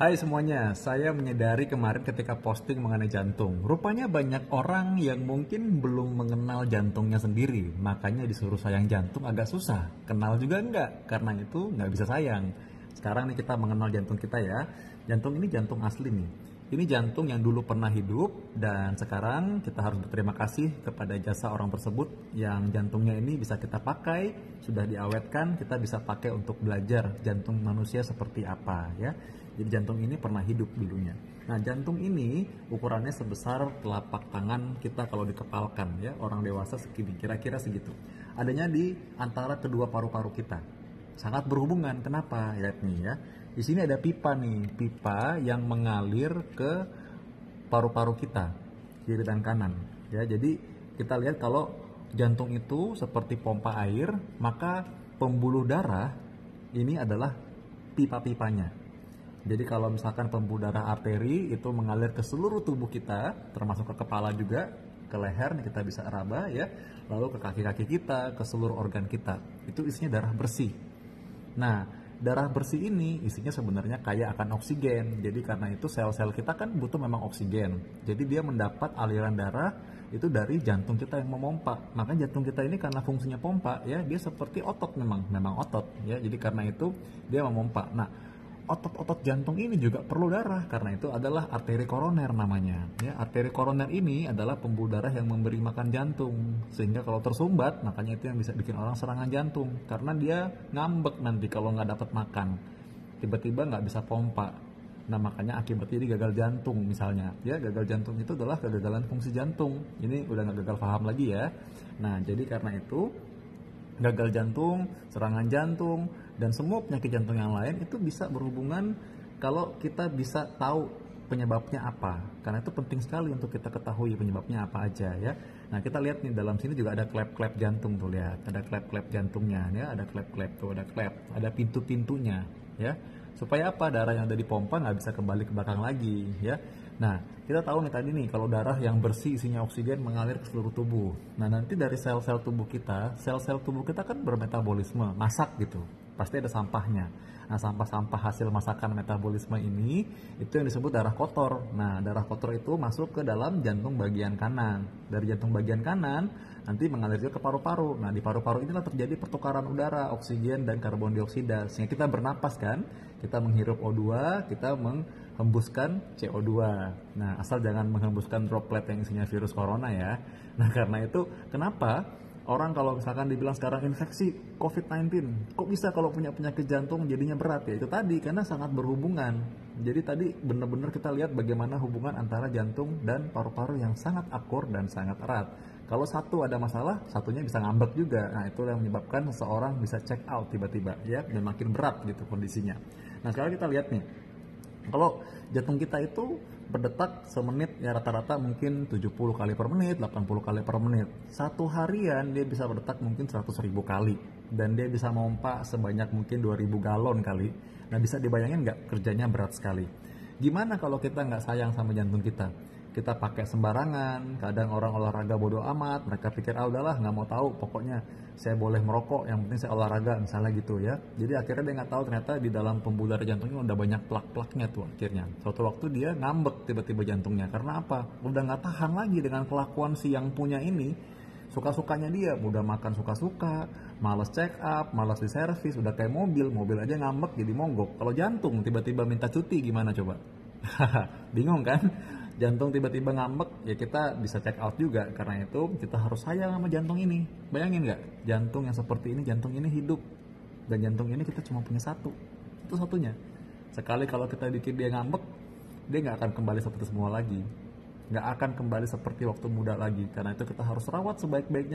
Hai semuanya, saya menyadari kemarin ketika posting mengenai jantung. Rupanya banyak orang yang mungkin belum mengenal jantungnya sendiri, makanya disuruh sayang jantung agak susah. Kenal juga enggak, karena itu nggak bisa sayang. Sekarang nih kita mengenal jantung kita ya. Jantung ini jantung asli nih. Ini jantung yang dulu pernah hidup dan sekarang kita harus berterima kasih kepada jasa orang tersebut yang jantungnya ini bisa kita pakai, sudah diawetkan, kita bisa pakai untuk belajar jantung manusia seperti apa ya. Jadi jantung ini pernah hidup dulunya. Nah, jantung ini ukurannya sebesar telapak tangan kita kalau dikepalkan ya, orang dewasa segini, kira-kira segitu. Adanya di antara kedua paru-paru kita. Sangat berhubungan. Kenapa? Lihat nih ya. Di sini ada pipa nih, pipa yang mengalir ke paru-paru kita, kiri dan kanan. Ya, jadi kita lihat kalau jantung itu seperti pompa air, maka pembuluh darah ini adalah pipa-pipanya. Jadi kalau misalkan pembuluh darah arteri itu mengalir ke seluruh tubuh kita, termasuk ke kepala juga, ke leher nih kita bisa raba ya, lalu ke kaki-kaki kita, ke seluruh organ kita. Itu isinya darah bersih. Nah, darah bersih ini isinya sebenarnya kaya akan oksigen. Jadi karena itu sel-sel kita kan butuh memang oksigen. Jadi dia mendapat aliran darah itu dari jantung kita yang memompa. Maka jantung kita ini karena fungsinya pompa ya, dia seperti otot memang otot ya. Jadi karena itu dia memompa. Nah, otot-otot jantung ini juga perlu darah, karena itu adalah arteri koroner namanya ya. Arteri koroner ini adalah pembuluh darah yang memberi makan jantung, sehingga kalau tersumbat, makanya itu yang bisa bikin orang serangan jantung, karena dia ngambek nanti kalau nggak dapat makan, tiba-tiba nggak bisa pompa. Nah, makanya akibatnya dia gagal jantung misalnya ya. Gagal jantung itu adalah kegagalan fungsi jantung. Ini udah nggak gagal paham lagi ya. Nah, jadi karena itu gagal jantung, serangan jantung, dan semua penyakit jantung yang lain itu bisa berhubungan kalau kita bisa tahu penyebabnya apa. Karena itu penting sekali untuk kita ketahui penyebabnya apa aja ya. Nah, kita lihat nih dalam sini juga ada klep-klep jantung tuh, lihat. Ada klep-klep jantungnya ya, ada klep-klep tuh, ada klep, ada pintu-pintunya ya. Supaya apa? Darah yang ada di pompa nggak bisa kembali ke belakang lagi ya. Nah, kita tahu nih tadi nih kalau darah yang bersih isinya oksigen mengalir ke seluruh tubuh. Nah, nanti dari sel-sel tubuh kita, sel-sel tubuh kita kan bermetabolisme, masak gitu. Pasti ada sampahnya. Nah, sampah-sampah hasil masakan metabolisme ini itu yang disebut darah kotor. Nah, darah kotor itu masuk ke dalam jantung bagian kanan. Dari jantung bagian kanan nanti mengalir juga ke paru-paru. Nah, di paru-paru inilah terjadi pertukaran udara, oksigen dan karbon dioksida. Sehingga kita bernapas kan, kita menghirup O2, kita menghembuskan CO2. Nah, asal jangan menghembuskan droplet yang isinya virus corona ya. Nah, karena itu kenapa orang kalau misalkan dibilang sekarang infeksi COVID-19, kok bisa kalau punya penyakit jantung jadinya berat ya? Itu tadi, karena sangat berhubungan. Jadi tadi benar-benar kita lihat bagaimana hubungan antara jantung dan paru-paru yang sangat akur dan sangat erat. Kalau satu ada masalah, satunya bisa ngambek juga. Nah, itu yang menyebabkan seseorang bisa check out tiba-tiba ya, dan makin berat gitu kondisinya. Nah, sekarang kita lihat nih. Kalau jantung kita itu berdetak semenit ya rata-rata mungkin 70 kali per menit, 80 kali per menit. Satu harian dia bisa berdetak mungkin 100.000 kali. Dan dia bisa memompa sebanyak mungkin 2.000 galon kali. Nah, bisa dibayangin nggak kerjanya berat sekali. Gimana kalau kita nggak sayang sama jantung kita? Kita pakai sembarangan, kadang orang olahraga bodo amat, mereka pikir udahlah nggak mau tahu, pokoknya saya boleh merokok, yang penting saya olahraga misalnya gitu ya. Jadi akhirnya dia nggak tahu ternyata di dalam pembuluh darah jantungnya udah banyak plak-plaknya tuh akhirnya. Suatu waktu dia ngambek tiba-tiba jantungnya, karena apa? Udah nggak tahan lagi dengan kelakuan si yang punya ini, suka-sukanya dia, udah makan suka-suka, malas check up, malas di servis, udah kayak mobil aja ngambek jadi monggok. Kalau jantung tiba-tiba minta cuti gimana coba? Bingung kan? Jantung tiba-tiba ngambek, ya kita bisa check out juga. Karena itu kita harus sayang sama jantung ini. Bayangin nggak? Jantung yang seperti ini, jantung ini hidup. Dan jantung ini kita cuma punya satu. Itu satunya. Sekali kalau kita bikin dia ngambek, dia nggak akan kembali seperti semua lagi. Nggak akan kembali seperti waktu muda lagi. Karena itu kita harus rawat sebaik-baiknya.